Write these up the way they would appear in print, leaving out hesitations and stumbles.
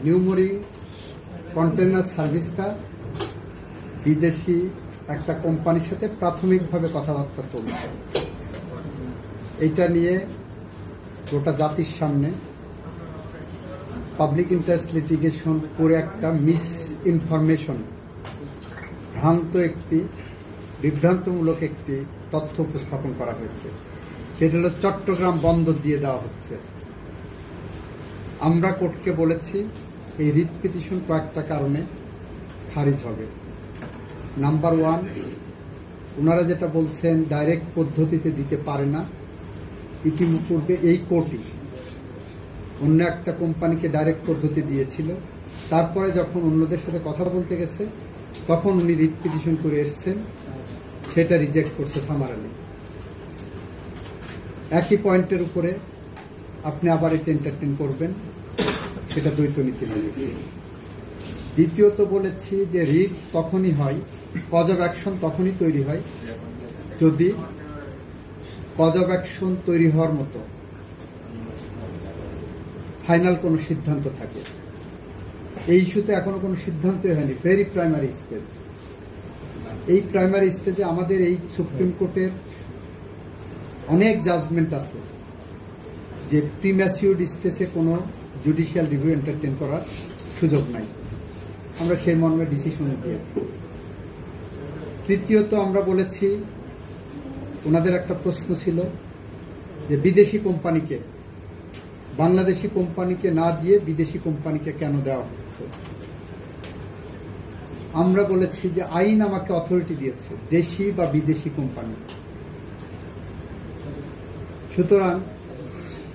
New Mooring container সার্ভিসটা বিদেশি একটা কোম্পানির সাথে প্রাথমিকভাবে কথাবার্তা চলছে। এইটা নিয়ে গোটা জাতির সামনে পাবলিক ইন্টারেস্ট লিটিগেশন করে একটা মিস ইনফরমেশন, বিভ্রান্তমূলক একটি তথ্য উপস্থাপন করা হয়েছে। সেটা হলো চট্টগ্রাম বন্দর দিয়ে দেওয়া হচ্ছে। আমরা কোর্টকে বলেছি এই রিট পিটিশন কয়েকটা কারণে খারিজ হবে। নাম্বার 1, ওনারা যেটা বলছেন ডাইরেক্ট পদ্ধতিতে দিতে পারে না। ইতিপূর্বে এই কোর্টই অন্য একটা কোম্পানিকে ডাইরেক্ট পদ্ধতি দিয়েছিল। তারপরে যখন অন্যদের সাথে কথা বলতে গেছে তখন উনি রিট পিটিশন করে এসছেন, সেটা রিজেক্ট করছে সামারালি। একই পয়েন্টের উপরে আপনি আবার এটা এন্টারটেইন করবেন, সেটা দ্বৈত নীতি হবে। দ্বিতীয়ত বলেছি যে রিট তখনই হয়, কজ অফ অ্যাকশন তখনই তৈরি হয় যদি কজ অফ অ্যাকশন তৈরি হওয়ার মতো ফাইনাল কোনো সিদ্ধান্ত থাকে। এই ইস্যুতে এখনো কোনো সিদ্ধান্তই হয়নি, ভেরি প্রাইমারি স্টেজ। এই প্রাইমারি স্টেজে আমাদের এই সুপ্রিম কোর্টের অনেক জাজমেন্ট আছে যে প্রিম্যাচিউর স্টেজে কোনো জুডিশিয়াল রিভিউ এন্টারটেইন করার সুযোগ নাই। আমরা সেই মর্মে ডিসিশন দিয়েছি। তৃতীয়ত আমরা বলেছি, ওনাদের একটা প্রশ্ন ছিল যে বিদেশি কোম্পানিকে, বাংলাদেশি কোম্পানিকে না দিয়ে বিদেশি কোম্পানিকে কেন দেওয়া হচ্ছে। আমরা বলেছি যে আইন আমাকে অথরিটি দিয়েছে, দেশি বা বিদেশি কোম্পানি। সুতরাং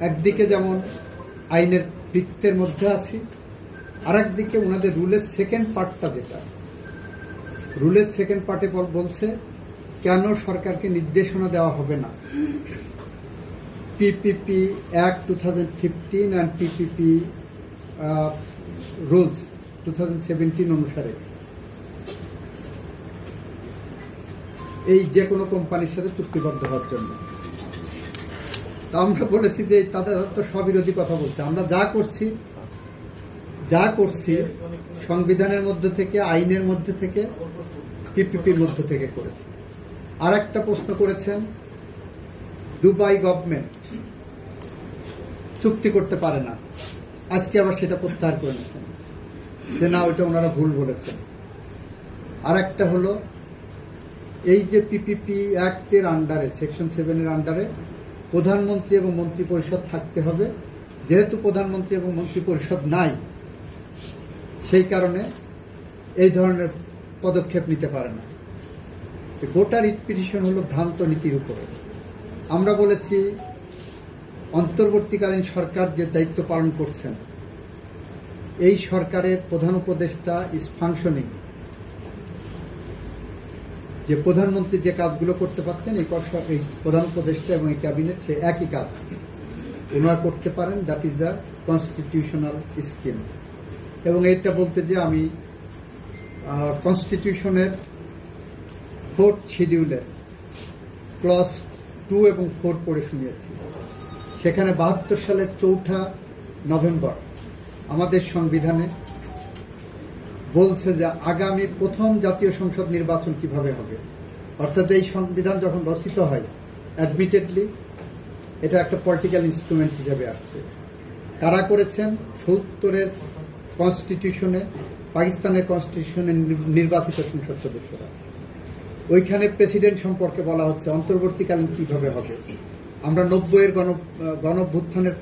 একদিকে যেমন আইনের বৃত্তের মধ্যে আছি, আর একদিকে ওনাদের রুলের সেকেন্ড পার্টটা, যেটা রুলের সেকেন্ড পার্টে বলছে কেন সরকারকে নির্দেশনা দেওয়া হবে না PPP act 2015 and PPP rules 2017 অনুসারে এই যে কোনো কোম্পানির সাথে চুক্তিবদ্ধ হওয়ার জন্য। তা আমরা বলেছি যে তাদের তো স্ববিরোধী কথা বলছে। আমরা যা করছি সংবিধানের মধ্যে থেকে, আইনের মধ্যে থেকে, পিপিপির মধ্যে থেকে করেছি। আর একটা প্রশ্ন করেছেন, দুবাই গভর্নমেন্ট চুক্তি করতে পারে না। আজকে আবার সেটা প্রত্যাহার করে নিয়েছেন যে না, ওইটা ওনারা ভুল বলেছেন। আর একটা হলো এই যে পিপিপি অ্যাক্টের আন্ডারে, সেকশন 7 এর আন্ডারে প্রধানমন্ত্রী এবং মন্ত্রী পরিষদ থাকতে হবে। যেহেতু প্রধানমন্ত্রী এবং মন্ত্রী পরিষদ নাই, সেই কারণে এই ধরনের পদক্ষেপ নিতে পারে না। গোটা রিট পিটিশন হলো ভ্রান্ত নীতির উপরে। আমরা বলেছি অন্তর্বর্তীকালীন সরকার যে দায়িত্ব পালন করছেন, এই সরকারের প্রধান উপদেষ্টা ইজ ফাংশনিং। যে প্রধানমন্ত্রী যে কাজগুলো করতে পারতেন, এই প্রধান উপদেষ্টা এবং এই ক্যাবিনেট সে একই কাজ ওনারা করতে পারেন। That is the constitutional scheme. এবং এইটা বলতে যে আমি কনস্টিটিউশনের 4th শিডিউলের ক্লজ 2 এবং 4 পড়ে শুনিয়েছি। সেখানে 72 সালের 4 নভেম্বর আমাদের সংবিধানে বলছে যে আগামী প্রথম জাতীয় সংসদ নির্বাচন কিভাবে হবে। অর্থাৎ এই সংবিধান যখন রচিত হয়, অ্যাডমিটেডলি এটা একটা পলিটিক্যাল ইনস্ট্রুমেন্ট হিসেবে আসছে। কারা করেছেন? 70-এর কনস্টিটিউশনে, পাকিস্তানের কনস্টিটিউশনে নির্বাচিত সংসদ সদস্যরা। ওইখানে প্রেসিডেন্ট সম্পর্কে বলা হচ্ছে অন্তর্বর্তীকালীন কিভাবে হবে। আমরা 90-এর গণঅভ্যুত্থানের